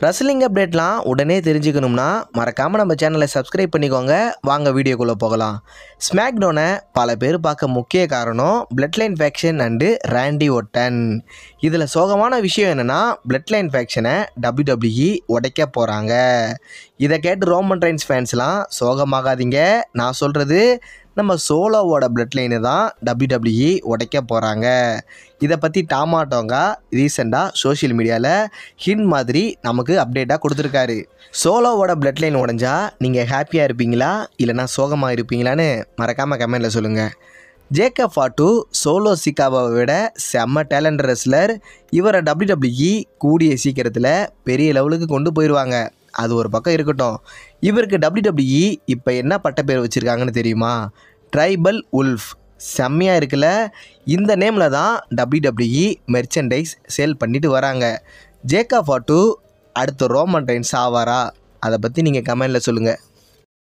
Wrestling அப்டேட்லாம் உடனே தெரிஞ்சுக்கணும்னா மறக்காமல் நம்ம சேனலை சப்ஸ்கிரைப் பண்ணிக்கோங்க. வாங்க வீடியோக்குள்ளே போகலாம். ஸ்மாக்டவுனை பல பேர் பார்க்க முக்கிய காரணம் பிளட் லைன் ஃபேக்ஷன் அண்டு ராண்டி ஒர்டன். இதில் சோகமான விஷயம் என்னென்னா, பிளட் லைன் ஃபேக்ஷனை WWE உடைக்க போகிறாங்க. இதை கேட்டு ரோமன் ரெயின்ஸ் ஃபேன்ஸ்லாம் சோகமாகாதீங்க. நான் சொல்கிறது நம்ம சோலோவோட பிளட் லைனு தான் WWE உடைக்க போகிறாங்க. இதை பற்றி டாமா டோங்கா ரீசெண்டாக சோஷியல் மீடியாவில் ஹிண்ட் மாதிரி நமக்கு அப்டேட்டாக கொடுத்துருக்காரு. சோலோவோட பிளட் லைன் உடைஞ்சா நீங்கள் ஹாப்பியாக இருப்பீங்களா இல்லைனா சோகமாக இருப்பீங்களான்னு மறக்காமல் கமெண்டில் சொல்லுங்கள். ஜேக்கப் ஃபாட்டு சோலோ சிக்காவை விட செம்ம டேலண்ட் ரெஸ்லர். இவரை WWE கூடிய சீக்கிரத்தில் பெரிய லெவலுக்கு கொண்டு போயிடுவாங்க. அது ஒரு பக்கம் இருக்கட்டும், இவருக்கு WWE இப்போ என்ன பட்ட பேர் வச்சுருக்காங்கன்னு தெரியுமா? Tribal wolf. செம்மையாக இருக்குல்ல? இந்த நேமில் தான் WWE மெர்ச்சன்டைஸ் சேல் பண்ணிட்டு வராங்க. ஜேக்கப் ஃபாட்டு அடுத்த ரோமன் ரெயின்ஸ் ஆவாரா? அதை பற்றி நீங்கள் கமெண்டில் சொல்லுங்கள்.